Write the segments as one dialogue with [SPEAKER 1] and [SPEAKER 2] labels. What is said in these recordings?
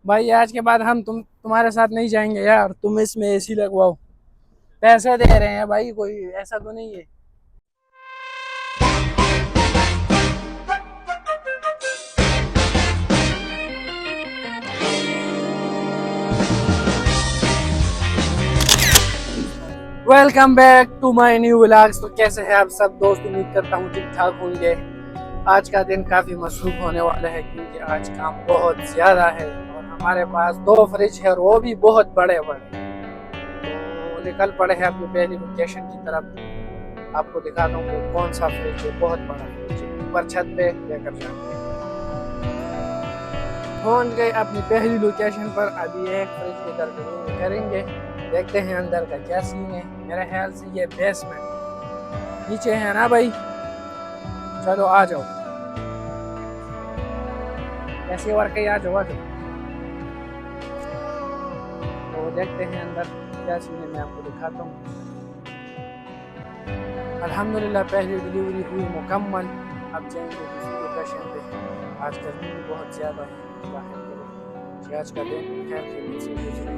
[SPEAKER 1] भाई आज के बाद हम तुम्हारे साथ नहीं जाएंगे यार, तुम इसमें एसी लगवाओ। पैसे दे रहे हैं भाई, कोई ऐसा तो नहीं है। Welcome back to my new vlogs. तो कैसे हैं आप सब दोस्त, उम्मीद करता हूँ ठीक ठाक होंगे। आज का दिन काफ़ी मसरूफ होने वाला है क्योंकि आज काम बहुत ज़्यादा है और हमारे पास 2 फ्रिज है और वो भी बहुत बड़े बड़े। तो निकल पड़े हैं अपनी पहली लोकेशन की तरफ। आपको दिखाता हूँ कि कौन सा फ्रिज है, बहुत बड़ा फ्रिज है। ऊपर छत पे लेकर जाएंगे। पहुँच गए अपनी पहली लोकेशन पर। अभी एक फ्रिज की तरफ करेंगे, देखते हैं अंदर का क्या सीन है। मेरे ख्याल से ये बेसमेंट नीचे है ना भाई। चलो आ जाओ, ऐसे वर्क आ जाओ आ जाओ। तो देखते हैं अंदर क्या सीन है, मैं आपको दिखाता हूँ। अल्हम्दुलिल्लाह पहली डिलीवरी हुई मुकम्मल। अब जाएंगे दूसरी लोकेशन पे। आज गर्मी भी बहुत ज़्यादा है, कि आज का दिन खैर खैरियत से गुजरे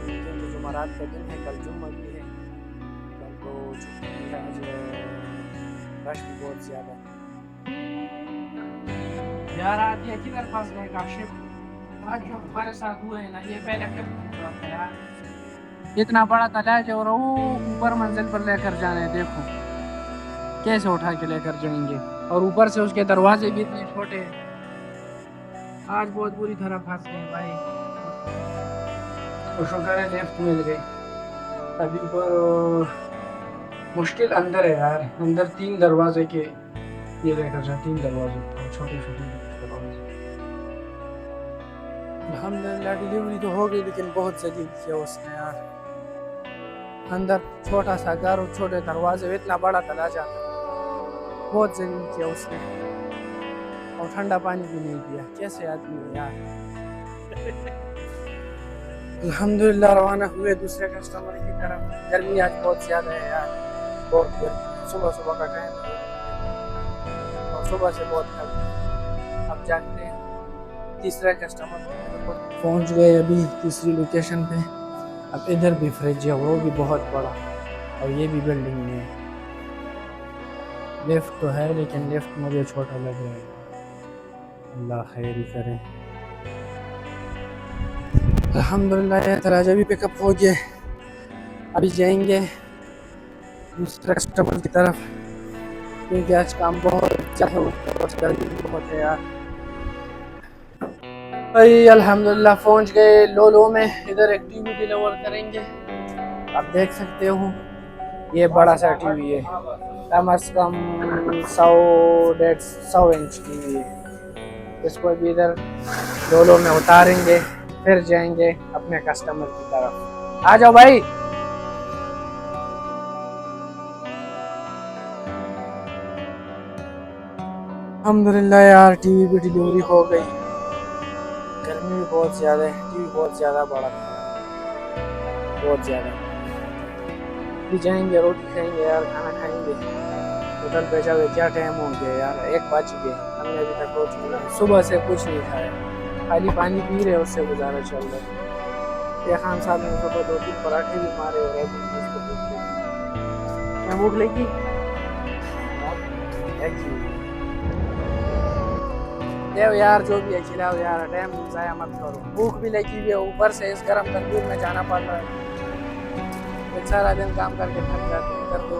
[SPEAKER 1] क्योंकि जुमेरात का दिन है, कल जुम्मा भी है, कल तो छुट्टी है। आज रश भी बहुत ज़्यादा है यार। आज ये किधर फंस गए काशिफ? आज जो हमारे साथ हुए हैं ना, ये पहले कब यार इतना बड़ा तालाब है और वो ऊपर मंजिल पर लेकर जाने, देखो कैसे उठा के लेकर जाएंगे। और ऊपर से उसके दरवाजे भी इतने छोटे हैं। आज बहुत बुरी तरह फंस गए भाई। तो शुक्र है लेफ्ट मिल गई। अभी मुश्किल अंदर है यार, अंदर 3 दरवाजे के ये लेकर जा, 3 दरवाजे छोटे छोटे दरवाजे। अल्हम्दुलिल्लाह डिलीवरी तो हो गई, लेकिन बहुत जल्दी किया उसने यार। अंदर छोटा सा घर और छोटे दरवाजे, इतना बड़ा तलाजा, बहुत जल्दी किया उसने। और ठंडा पानी भी नहीं पिया, कैसे आदमी है यार। अल्हम्दुलिल्लाह रवाना हुए दूसरे कस्टमर की तरफ। गर्मी आज बहुत ज़्यादा है यार, बहुत गर्मी। सुबह सुबह का टाइम है और सुबह से बहुत गर्मी। अब जाते हैं तीसरा कस्टमर। पहुंच गए अभी तीसरी लोकेशन पे। अब इधर भी फ्रिज है, वो भी बहुत बड़ा, और ये भी बिल्डिंग में है। लिफ्ट तो है लेकिन लिफ्ट मुझे छोटा लग रहा है। अल्लाह खैर ही करे। अल्हम्दुलिल्लाह तराजा भी पिकअप हो गया। अभी जाएंगे दूसरे कस्टमर की तरफ क्योंकि आज काम बहुत गर्मी बहुत है यार। भाई अल्हम्दुलिल्लाह पहुंच गए लोलो में। इधर एक टीवी डिलीवर करेंगे। आप देख सकते हो ये बड़ा सा टीवी है, कम से कम 100 इंच टीवी है। इसको भी इधर लोलो में उतारेंगे, फिर जाएंगे अपने कस्टमर की तरफ। आ जाओ भाई। अल्हम्दुलिल्लाह यार टीवी भी डिलीवरी हो गई। गर्मी भी बहुत ज़्यादा है, टीवी बहुत ज़्यादा बड़ा था, बहुत ज़्यादा। भी जाएंगे रोटी खाएंगे यार, खाना खाएंगे। होटल पे जाओ, क्या टाइम हो गया यार, 1 बज गए। हमने अभी तक रोटी नहीं, सुबह से कुछ नहीं खाया, खाली पानी पी रहे, उससे गुजारा चल रहा है। ये खान साहब ने सुबह 2-3 पराठे भी मारे और अभी इसको क्या भूख लगी देव यार, जो भी है खिलाओ यार, टाइम ज़ाया मत करो। भूख भी लगी हुई है, ऊपर से इस गर्म तंदूर में जाना पड़ रहा है। सारा दिन काम करके थक जाते हैं, कर दो।